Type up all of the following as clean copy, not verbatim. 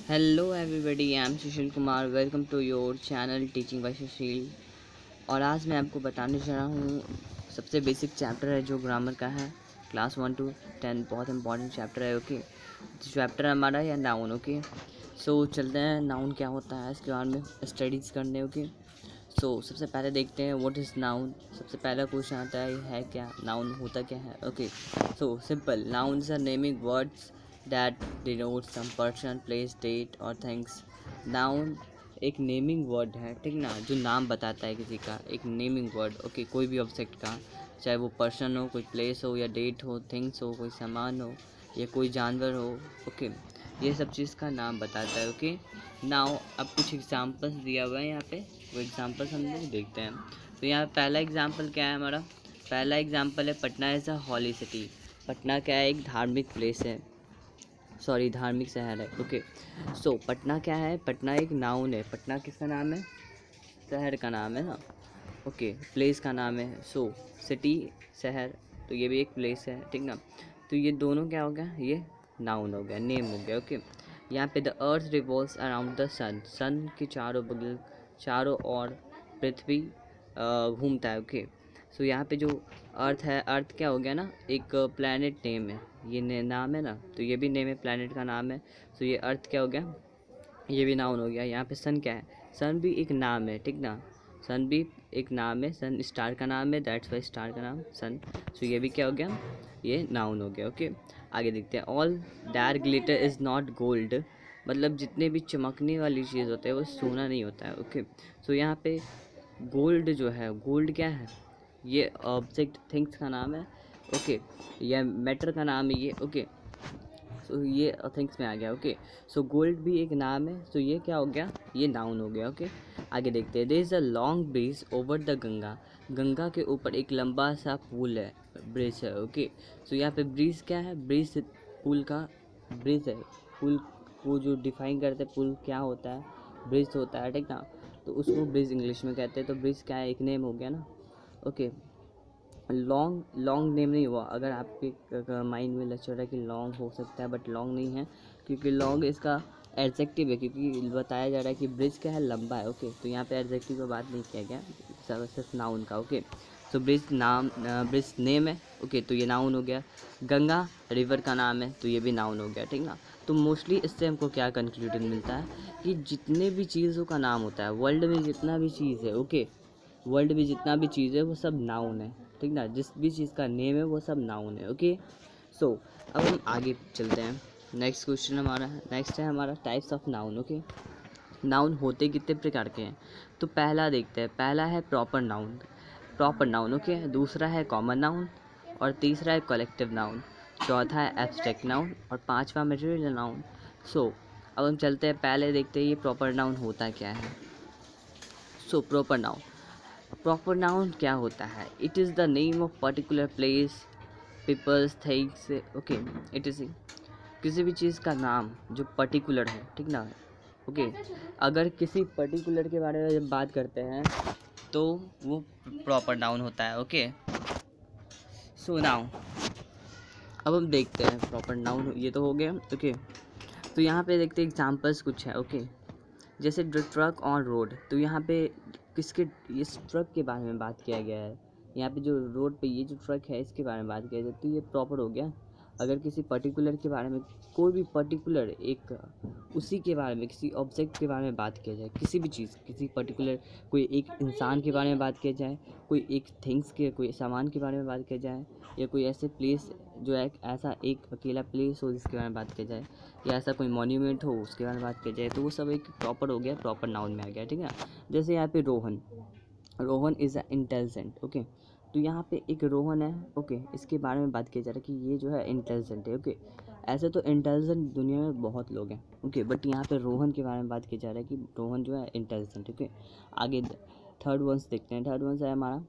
Hello everybody, I am Sushil Kumar. Welcome to your channel teaching by Sushil. और आज मैं आपको बताने जा रहा हूँ सबसे बेसिक चैप्टर है जो ग्रामर का है। क्लास 1 to 10 बहुत इंपॉर्टेंट चैप्टर है। ओके, चैप्टर हमारा या नाउन। ओके, सो चलते हैं नाउन क्या होता है इसके बारे में स्टडीज़ करने। ओके, सो सबसे पहले देखते हैं व्हाट इज़ नाउन। सबसे पहला क्वेश्चन आता है क्या नाउन होता क्या है। Okay, so simple, nouns are naming words that denote some person, place, date और थिंग्स। नाउन एक नेमिंग वर्ड है, ठीक ना, जो नाम बताता है किसी का, एक नेमिंग वर्ड। ओके, कोई भी ऑब्जेक्ट का, चाहे वो पर्सन हो, कोई प्लेस हो या डेट हो, थिंग्स हो, कोई सामान हो या कोई जानवर हो। ओके, ये सब चीज़ का नाम बताता है। ओके, नाउ अब कुछ एग्जांपल्स दिया हुआ है यहाँ पे, वो एग्जांपल्स हम लोग देखते हैं। तो यहाँ पहला एग्जांपल क्या है हमारा, पहला एग्जांपल है Patna is a holy city. Patna क्या है, एक धार्मिक प्लेस है, सॉरी धार्मिक शहर है। ओके, सो पटना क्या है, पटना एक नाउन है। पटना किसका नाम है, शहर का नाम है ना। ओके, प्लेस का नाम है। सो सिटी शहर, तो ये भी एक प्लेस है, ठीक ना। तो ये दोनों क्या हो गया, ये नाउन हो गया, नेम हो गया। ओके, यहाँ पे the earth revolves around the sun, sun के चारों बगल, चारों ओर पृथ्वी घूमता है। ओके, सो यहाँ पे जो अर्थ है, अर्थ क्या हो गया ना, एक प्लैनेट नेम है, ये नाम है ना, तो ये भी नेम है, प्लैनेट का नाम है। सो ये अर्थ क्या हो गया, ये भी नाउन हो गया। यहाँ पे सन क्या है, सन भी एक नाम है, ठीक ना, सन भी एक नाम है, सन स्टार का नाम है, दैट्स वाई स्टार का नाम सन। सो ये भी क्या हो गया, ये नाउन हो गया। ओके, आगे देखते हैं। All that glitter is not gold, मतलब जितने भी चमकने वाली चीज़ होते हैं वो सोना नहीं होता है। ओके, सो यहाँ पे गोल्ड जो है, गोल्ड क्या है, ये ऑब्जेक्ट थिंग्स का नाम है। ओके, यह मैटर का नाम है ये। ओके, सो ये थिंग्स में आ गया। ओके, सो गोल्ड भी एक नाम है, सो ये क्या हो गया, ये नाउन हो गया। ओके, आगे देखते हैं। There is a long bridge over the Ganga, Ganga के ऊपर एक लंबा सा पुल है, ब्रिज है। ओके, सो यहाँ पे ब्रिज क्या है, ब्रिज पुल का ब्रिज है। पुल को जो डिफाइन करते हैं, पुल क्या होता है, ब्रिज होता है, ठीक ना, तो उसको ब्रिज इंग्लिश में कहते हैं। तो ब्रिज क्या है, एक नेम हो गया ना। ओके, लॉन्ग, लॉन्ग नेम नहीं हुआ। अगर आपके माइंड में लग रहा है कि लॉन्ग हो सकता है, बट लॉन्ग नहीं है, क्योंकि लॉन्ग इसका एडजेक्टिव है, क्योंकि बताया जा रहा है कि ब्रिज क्या है, लंबा है। ओके, तो यहाँ पे एडजेक्टिव का बात नहीं किया गया, सिर्फ नाउन का। ओके, तो ब्रिज नाम, ब्रिज नेम है। ओके, तो ये नाउन हो गया। गंगा रिवर का नाम है, तो ये भी नाउन हो गया, ठीक ना। तो मोस्टली इससे हमको क्या कंक्लूजन मिलता है कि जितने भी चीज़ों का नाम होता है वर्ल्ड में, जितना भी चीज़ है, ओके, वर्ल्ड में जितना भी चीज़ है वो सब नाउन है, ठीक ना, जिस भी चीज़ का नेम है वो सब नाउन है। ओके, सो अब हम आगे चलते हैं। नेक्स्ट क्वेश्चन हमारा, नेक्स्ट है हमारा types of noun. Okay, noun होते कितने प्रकार के हैं, तो पहला देखते हैं। पहला है proper noun, proper noun. Okay, दूसरा है कॉमन नाउन और तीसरा है कलेक्टिव नाउन, चौथा है एब्स्ट्रैक्ट नाउन और पांचवा मटेरियल नाउन। सो अब हम चलते हैं, पहले देखते हैं ये प्रॉपर नाउन होता क्या है। So proper noun, proper noun क्या होता है, it is the name of particular place, peoples, things. Okay, it is किसी भी चीज़ का नाम जो पर्टिकुलर है, ठीक ना। ओके, अगर किसी पर्टिकुलर के बारे में जब बात करते हैं तो वो प्रॉपर नाउन होता है। ओके, सो नाउ अब हम देखते हैं प्रॉपर नाउन, ये तो हो गया। ओके, तो यहाँ पे देखते हैं एग्जांपल्स कुछ है। ओके, जैसे द ट्रक ऑन रोड, तो यहाँ पे किसके, इस ट्रक के बारे में बात किया गया है। यहाँ पे जो रोड पे ये जो ट्रक है इसके बारे में बात किया जाए तो ये प्रॉपर हो गया। अगर किसी पर्टिकुलर के बारे में, कोई भी पर्टिकुलर एक, उसी के बारे में, किसी ऑब्जेक्ट के बारे में बात किया जाए, किसी भी चीज़, किसी पर्टिकुलर, कोई एक इंसान के बारे में बात किया जाए, कोई एक थिंग्स के, कोई सामान के बारे में बात किया जाए, या कोई ऐसे प्लेस जो है, ऐसा एक अकेला प्लेस हो जिसके बारे में बात किया जाए, या ऐसा कोई मॉन्यूमेंट हो उसके बारे में बात की जाए, तो वो सब एक प्रॉपर हो गया, प्रॉपर नाउन में आ गया, ठीक है। जैसे यहाँ पे Rohan, Rohan is a intelligent. Okay, तो यहाँ पे एक रोहन है। ओके, इसके बारे में बात किया जा रहा है कि ये जो है इंटेलिजेंट है। ओके, ऐसे तो इंटेलिजेंट दुनिया में बहुत लोग हैं। ओके, बट यहाँ पे रोहन के बारे में बात किया जा रहा है कि रोहन जो है इंटेलिजेंट। ओके, आगे थर्ड वंस देखते हैं। थर्ड वंस है हमारा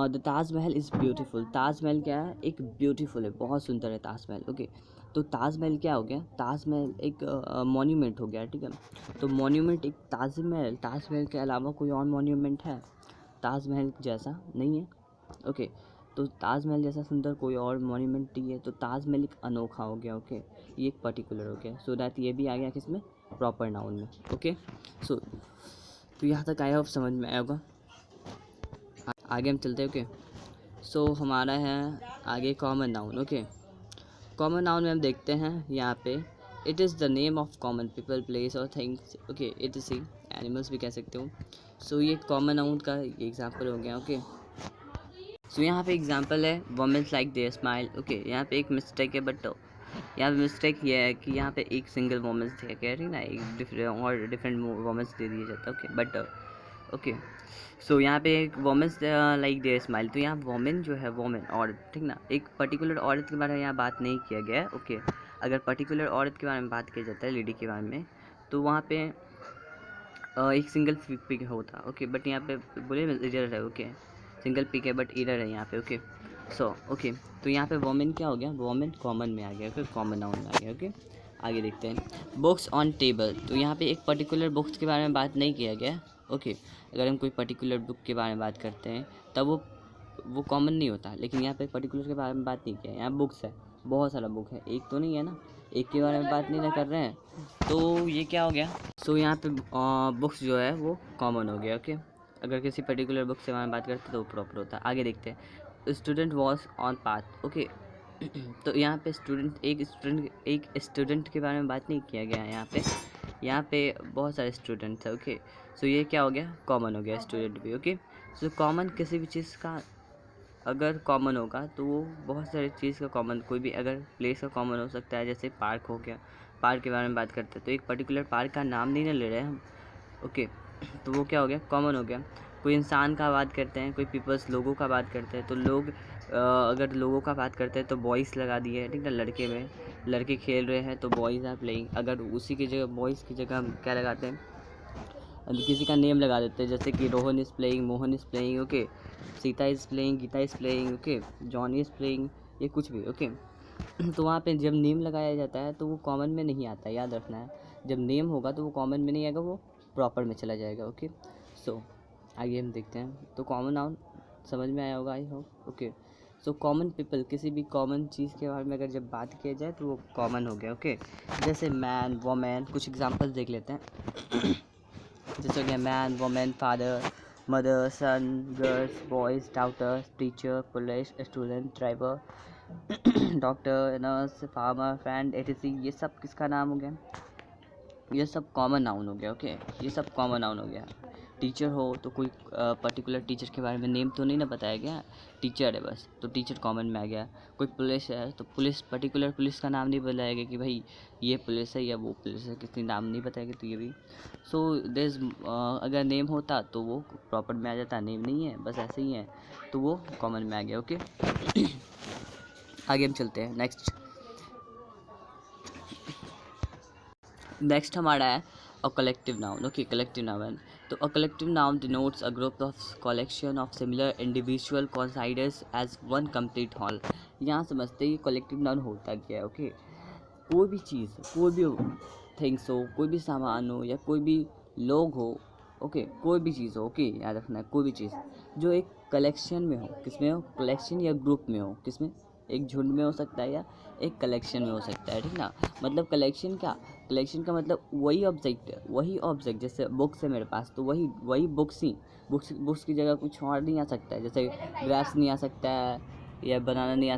the Taj Mahal is beautiful. Taj Mahal क्या है, एक ब्यूटीफुल है, बहुत सुंदर है ताजमहल। ओके, तो ताजमहल क्या हो गया, ताजमहल एक मॉन्यूमेंट हो गया, ठीक है। तो मॉन्यूमेंट एक ताजमहल, ताजमहल के अलावा कोई और मॉन्यूमेंट है ताजमहल जैसा, नहीं है। ओके, तो ताजमहल जैसा सुंदर कोई और मॉन्यूमेंट नहीं है, तो ताजमहल एक अनोखा हो गया। ओके, ये एक पर्टिकुलर हो गया, सो दैट ये भी आ गया किसमें, प्रॉपर नाउन में। ओके, सो तो यहाँ तक आई होप समझ में आया होगा। आगे हम चलते हैं। ओके, सो हमारा है आगे common noun. Okay, common noun में हम देखते हैं यहाँ पे it is the name of common people, place और things. Okay, it is animals भी कह सकते हो। सो ये कॉमन नाउन का एग्जाम्पल हो गया। ओके, सो यहाँ पे एग्जांपल है women's like their smile. Okay, यहाँ पे एक मिस्टेक है, बट यहाँ पे मिस्टेक ये है कि यहाँ पे एक सिंगल वोमेंस दिया गया है ना, एक डिफरेंट वोमेंस दे दिया जाता है। ओके, बट ओके, सो यहाँ पे एक वोमेंस लाइक देयर स्माइल, तो यहाँ वोमेन जो है वोमेन औरत, ठीक ना, एक पर्टिकुलर औरत के बारे में यहाँ बात नहीं किया गया है। ओके, अगर पर्टिकुलर औरत के बारे में बात किया जाता है, लेडी के बारे में, तो वहाँ पे एक सिंगल पिक होता। ओके, बट यहाँ पे बोले इरर है। ओके, सिंगल पिक है बट इरर है यहाँ पे। ओके, सो ओके, तो यहाँ पे वोमेन क्या हो गया, वोमेन कॉमन में आ गया। ओके, कॉमन नाउन में आ गया। ओके, आगे देखते हैं बुक्स ऑन टेबल, तो यहाँ पे एक पर्टिकुलर बुक्स के बारे में बात नहीं किया गया। ओके, अगर हम कोई पर्टिकुलर बुक के बारे में बात करते हैं तब वो कॉमन नहीं होता, लेकिन यहाँ पे पर्टिकुलर के बारे में बात नहीं किया। यहाँ बुक्स है, बहुत सारा बुक है, एक तो नहीं है ना, एक के बारे में बात नहीं ना कर रहे हैं, तो ये क्या हो गया। सो यहाँ पे बुक्स जो है वो कॉमन हो गया। ओके, अगर किसी पर्टिकुलर बुक से बारे में बात करते हैं तो वो प्रॉपर होता है। आगे देखते हैं student was on path. Okay, तो यहाँ पे एक स्टूडेंट के बारे में बात नहीं किया गया है यहाँ पे बहुत सारे स्टूडेंट्स हैं। ओके, सो ये क्या हो गया, कॉमन हो गया स्टूडेंट भी। ओके, सो कॉमन किसी भी चीज़ का अगर कॉमन होगा तो वो बहुत सारी चीज़ का कॉमन, कोई भी अगर प्लेस का कॉमन हो सकता है, जैसे पार्क हो गया, पार्क के बारे में बात करते हैं तो एक पर्टिकुलर पार्क का नाम नहीं ना ले रहे हैं हम। ओके, तो वो क्या हो गया, कॉमन हो गया। कोई इंसान का बात करते हैं, कोई पीपल्स लोगों का बात करते हैं, तो लोग अगर लोगों का बात करते हैं तो बॉयज़ लगा दिए है, ठीक है, लड़के में लड़के खेल रहे हैं तो बॉयज़ आर प्लेइंग। अगर उसी की जगह बॉयज़ की जगह हम क्या लगाते हैं, किसी का नेम लगा देते हैं, जैसे कि Rohan is playing, Mohan is playing. Okay, Sita is playing, Gita is playing. Okay, John is playing, ये कुछ भी। ओके, तो वहाँ पे जब नेम लगाया जाता है तो वो कॉमन में नहीं आता, याद रखना है। जब नेम होगा तो वो कॉमन में नहीं आएगा, वो प्रॉपर में चला जाएगा। ओके, सो आइए हम देखते हैं। तो कॉमन नाउन समझ में आया होगा I hope. Okay, so common people, किसी भी कॉमन चीज़ के बारे में अगर जब बात किया जाए तो वो कॉमन हो गया। ओके, जैसे मैन, वोमेन, कुछ एग्जांपल्स देख लेते हैं। जैसे हो गया man, women, father, mother, son, girls, boys, doctor, teacher, police, student, driver, doctor, nurse, farmer, friend, etc, ये सब किसका नाम हो गया, ये सब कॉमन नाउन हो गया। ओके, ये सब कॉमन नाउन हो गया। टीचर हो तो कोई पर्टिकुलर टीचर के बारे में नेम तो नहीं ना बताया गया, टीचर है बस, तो टीचर कॉमन में आ गया। कोई पुलिस है तो पुलिस, पर्टिकुलर पुलिस का नाम नहीं बताया गया कि भाई ये पुलिस है या वो पुलिस है, किसी नाम नहीं बताया गया, तो ये भी। सो दिस अगर नेम होता तो वो प्रॉपर में आ जाता, नेम नहीं है बस ऐसे ही है तो वो कॉमन में आ गया। ओके, आगे हम चलते हैं। नेक्स्ट हमारा है a collective noun. Okay, collective noun, तो a collective noun denotes a group of collection of similar individual considers as one complete whole. यहाँ समझते हैं कि कलेक्टिव नाउन होता क्या है। ओके, कोई भी चीज़, कोई भी थिंग्स हो, कोई भी सामान हो या कोई भी लोग हो। ओके, कोई भी चीज़ हो। ओके, याद रखना है, कोई भी चीज़ जो एक कलेक्शन में हो, किसमें हो, कलेक्शन या ग्रुप में हो, किसमें, एक झुंड में हो सकता है या एक कलेक्शन में हो सकता है, ठीक ना। मतलब कलेक्शन क्या, कलेक्शन का मतलब वही ऑब्जेक्ट, जैसे बुक्स है मेरे पास तो वही बुक्स की जगह कुछ और नहीं आ सकता है, जैसे ग्रास नहीं आ सकता है या बनाना नहीं आ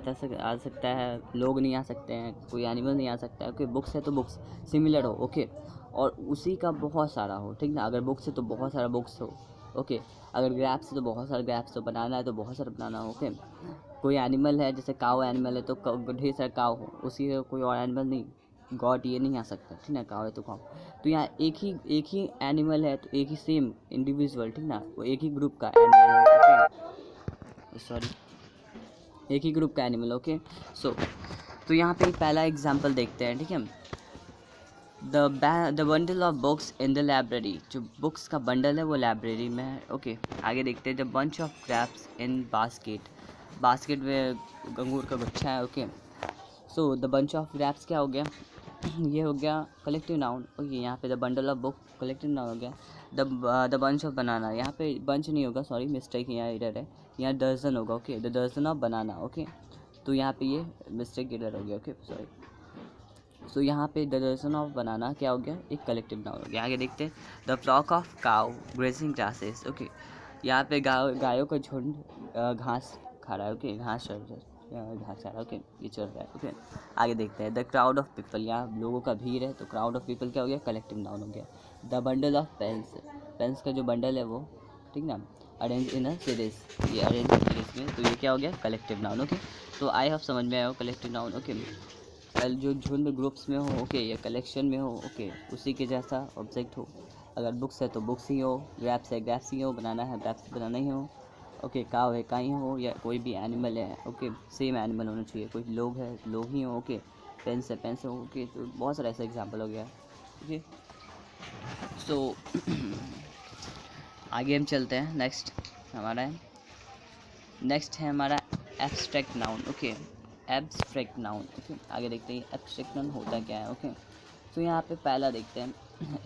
सकता है, लोग नहीं आ सकते हैं, कोई एनिमल नहीं आ सकता है। ओके, बुक्स है तो बुक्स सिमिलर हो। ओके, और उसी का बहुत सारा हो, ठीक ना, अगर बुक्स है तो बहुत सारा बुक्स हो। ओके, अगर ग्रैप्स है तो बहुत सारा ग्रैप्स हो, बनाना है तो बहुत सारा बनाना हो। ओके, कोई एनिमल है, जैसे काव एनिमल है तो ढेर सारा काव हो, उसी का कोई और एनिमल नहीं, गॉड ये नहीं आ सकता, ठीक ना, काव है तो काव। तो यहाँ एक ही एनिमल है तो एक ही सेम इंडिविजुअल, ठीक ना, वो एक ही ग्रुप का एनिमल है। ओके, सॉरी, एक ही ग्रुप का एनिमल। ओके, सो तो यहाँ पे पहला एग्जांपल देखते हैं, ठीक है। The bundle of books in the library, जो बुक्स का बंडल है वो लाइब्रेरी में है। ओके, आगे देखते हैं। The bunch of grapes in basket में अंगूर का गुच्छा है। Okay, so the bunch of grapes क्या हो गया, ये हो गया कलेक्टिव नाउन। ओके, यहाँ पे the bundle of book collective noun हो गया। द बंच ऑफ बनाना, यहाँ पे बंच नहीं होगा, सॉरी मिस्टेक, यहाँ इधर है, यहाँ दर्जन होगा। ओके, द दर्जन ऑफ बनाना। ओके, तो यहाँ पे ये मिस्टेक इधर हो गया। ओके, सॉरी, सो यहाँ पे द डजन ऑफ बनाना क्या हो गया, एक कलेक्टिव नाउन हो गया। आगे देखते हैं, the flock of cow grazing grasses. Okay, यहाँ पे गायों का झुंड घास खा रहा है। ओके, घास खा रहा है। ओके, ये चल रहा है। ओके, आगे देखते हैं, द क्राउड ऑफ पीपल, यहाँ लोगों का भीड़ है, तो क्राउड ऑफ पीपल क्या हो गया, कलेक्टिव नाउन हो गया। The bundle of pens, pens का जो बंडल है वो, ठीक ना, अरेंज इन अ सीरीज, ये अरेंज सीरीज में, तो ये क्या हो गया, कलेक्टिव नाउन। ओके, तो आई होप समझ में आया हो कलेक्टिव नाउन। ओके, जो झुंड ग्रुप्स में हो, ओके, या कलेक्शन में हो, ओके, उसी के जैसा ऑब्जेक्ट हो। अगर बुक्स है तो बुक्स ही हो, ग्रैप्स है ग्रैप्स ही हो, बनाना है ग्रैप्स बनाना ही हो। ओके, काव है काई हो, या कोई भी एनिमल है, ओके, सेम एनिमल होना चाहिए। कोई लोग है लोग ही हो, ओके, पेन्स है पेन्स हो। ओके, तो बहुत सारा ऐसा एग्जाम्पल हो गया। ओके, सो आगे हम चलते हैं। नेक्स्ट है हमारा abstract noun. Okay, abstract noun. Okay, आगे देखते हैं एब्स्ट्रैक्ट नाउन होता क्या है। ओके, तो यहाँ पे पहला देखते हैं,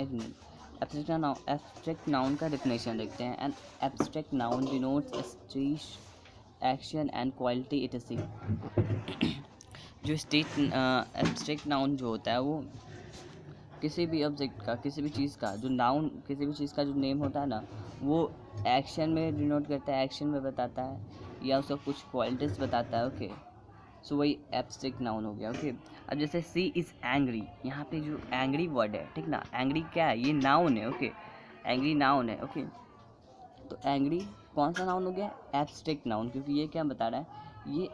एक मिनट, एब्स्ट्रैक्ट नाउन का डेफिनेशन देखते हैं। An abstract noun denotes state action and quality it see. जो स्टेट एब्स्ट्रैक्ट नाउन जो होता है वो किसी भी ऑब्जेक्ट का, किसी भी चीज़ का जो नाउन, किसी भी चीज़ का जो नेम होता है ना, वो एक्शन में डिनोट करता है, एक्शन में बताता है, या उसका कुछ क्वालिटीज़ बताता है। ओके, सो वही एब्स्ट्रैक्ट नाउन हो गया। ओके, अब जैसे सी इज़ एंग्री, यहाँ पे जो एंग्री वर्ड है, ठीक ना, एंग्री क्या है, ये नाउन है। ओके, एंग्री नाउन है। ओके, तो एंग्री कौन सा नाउन हो गया, एब्स्ट्रैक्ट नाउन, क्योंकि ये क्या बता रहा है, ये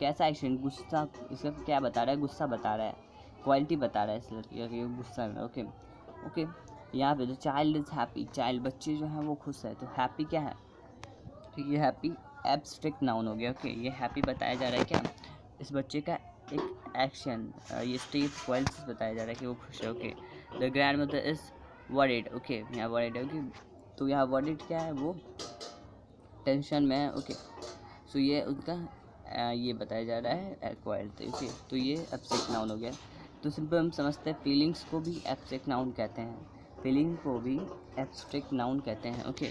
कैसा एक्शन, गुस्सा, इसका क्या बता रहा है, गुस्सा बता रहा है, क्वालिटी बता रहा है इस लड़की का कि ये गुस्सा में। ओके, ओके, यहाँ पे जो चाइल्ड इज़ हैप्पी, चाइल्ड बच्चे जो हैं वो खुश है, तो हैप्पी क्या है, तो ये हैप्पी एब्स्ट्रैक्ट नाउन हो गया। ओके, ये हैप्पी बताया जा रहा है क्या, इस बच्चे का एक एक्शन, ये स्टेट क्वालिटीज बताया जा रहा है कि वो खुश है। Okay, the grand mother is worried. Okay, यहाँ वरीड है। ओके, तो यहाँ वरीड क्या है, वो टेंशन में है। ओके, सो ये उनका ये बताया जा रहा है क्वालिटी। ओके, तो ये एब्स्ट्रैक्ट नाउन हो गया। तो सिंपल हम समझते हैं फीलिंग्स को भी एब्स्ट्रैक्ट नाउन कहते हैं, फीलिंग को भी एब्स्ट्रैक्ट नाउन कहते हैं। ओके,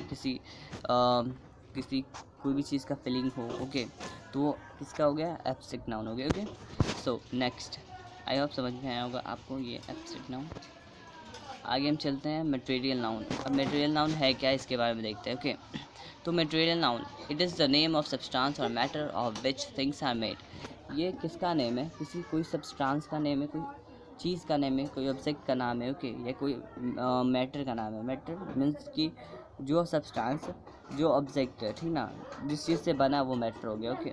किसी कोई भी चीज़ का फीलिंग हो, ओके, तो वो किसका हो गया, एब्स्ट्रैक्ट नाउन हो गया। Okay, so next, I hope समझ में आया होगा आपको ये एब्स्ट्रैक्ट नाउन। आगे हम चलते हैं मटेरियल नाउन। अब मटेरियल नाउन है क्या, इसके बारे में देखते हैं। ओके, तो material noun, it is the name of substance और matter of which things are made. ये किसका नेम है, कोई सब्सटेंस का नेम है, कोई चीज़ का नेम है, कोई ऑब्जेक्ट का नाम है। ओके, या कोई मैटर का नाम है। मैटर मीन्स कि जो सब्सटेंस, जो ऑब्जेक्ट है, ठीक ना, जिस चीज़ से बना वो मैटर हो गया। ओके,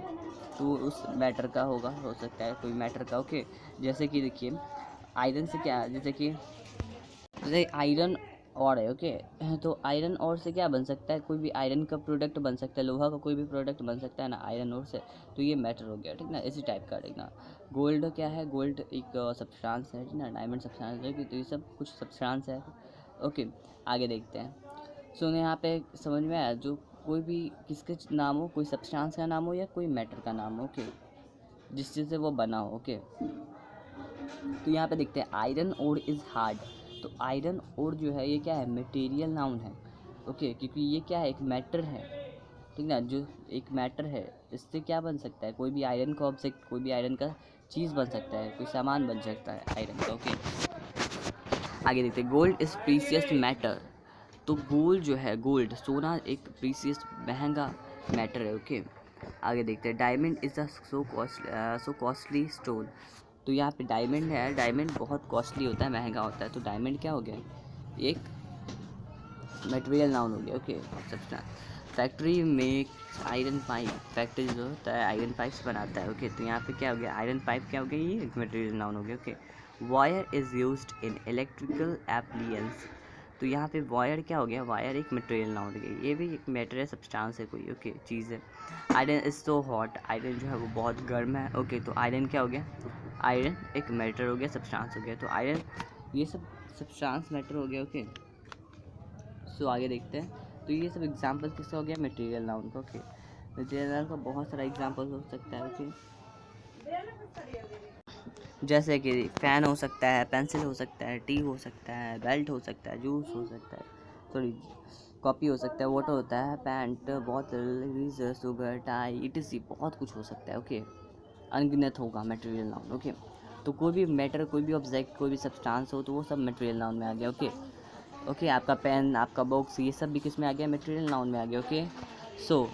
तो उस मैटर का हो सकता है कोई मैटर का। ओके, जैसे कि देखिए आयरन से क्या, जैसे आयरन और है। ओके, तो आयरन और से क्या बन सकता है, कोई भी आयरन का प्रोडक्ट बन सकता है, लोहा का कोई भी प्रोडक्ट बन सकता है ना आयरन और से, तो ये मैटर हो गया, ठीक ना, इसी टाइप का, ठीक ना। गोल्ड क्या है, गोल्ड एक सब्सटेंस है, ठीक ना, डायमंड सब्सटेंस है, तो ये सब कुछ सब्सटेंस है। ओके, आगे देखते हैं। सो यहाँ पे समझ में आया, जो कोई भी किसके नाम हो, कोई सब्सटेंस का नाम हो या कोई मैटर का नाम हो, ओके, जिस चीज़ से वो बना हो। ओके, तो यहाँ पे देखते हैं आयरन ओर इज़ हार्ड। तो आयरन ओर जो है ये क्या है, मटेरियल नाउन है। ओके, क्योंकि ये क्या है, एक मैटर है, ठीक ना, जो एक मैटर है, इससे क्या बन सकता है, कोई भी आयरन का ऑब्जेक्ट, कोई भी आयरन का चीज़ बन सकता है, कोई सामान बन सकता है आयरन का। ओके, आगे देखते हैं, गोल्ड इज़ प्रीसियस मैटर। तो गोल्ड जो है, गोल्ड सोना एक प्रीसियस महंगा मैटर है। ओके, आगे देखते हैं, diamond is a so costly stone. तो यहाँ पे डायमंड है, डायमंड बहुत कॉस्टली होता है, महंगा होता है, तो डायमंड क्या हो गया, एक मटेरियल नाउन हो गया। ओके, फैक्ट्री में आयरन पाइप, फैक्ट्री जो होता है आयरन पाइप्स बनाता है। ओके, तो यहाँ पे क्या हो गया, आयरन पाइप क्या हो गया, ये एक मटेरियल नाउन हो गया। Okay, wire is used in electrical appliances. तो यहाँ पे वायर क्या हो गया, वायर एक मटेरियल नाउन हो गया, ये भी एक मटेरियल सब्सटेंस है कोई। ओके, चीज़ है। Iron is so hot, iron जो है वो बहुत गर्म है। ओके, तो आयरन क्या हो गया, आयरन एक मैटर हो गया, सब्सटेंस हो गया, तो आयरन ये सब सब्सटेंस मैटर हो गया। ओके, सो आगे देखते हैं। तो ये सब एग्जांपल किसका हो गया, मटेरियल नाउन का। ओके, मटेरियल नाउन का बहुत सारा एग्जांपल हो सकता है। ओके, जैसे कि फ़ैन हो सकता है, पेंसिल हो सकता है, टी हो सकता है, बेल्ट हो सकता है, जूस हो सकता है, सॉरी कॉपी हो सकता है, वाटर होता है, पैंट, बोतल, गीज़र, शुगर, टाई, etc बहुत कुछ हो सकता है। ओके, अनगिनत होगा मटेरियल नाउन। ओके, तो कोई भी मैटर, कोई भी ऑब्जेक्ट, कोई भी सब्सटेंस हो तो वो सब मटेरियल नाउन में आ गया। ओके ओके, आपका पेन, आपका बॉक्स, ये सब भी किस में आ गया? मटेरियल नाउन में आ गया। ओके, सो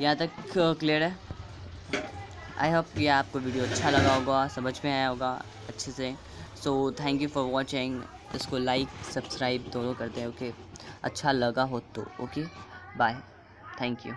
यहाँ तक क्लियर है। आई होप कि आपको वीडियो अच्छा लगा होगा, समझ में आया होगा अच्छे से। So thank you for watching. इसको लाइक सब्सक्राइब दोनों करते हैं। ओके, अच्छा लगा हो तो। Okay, bye, thank you.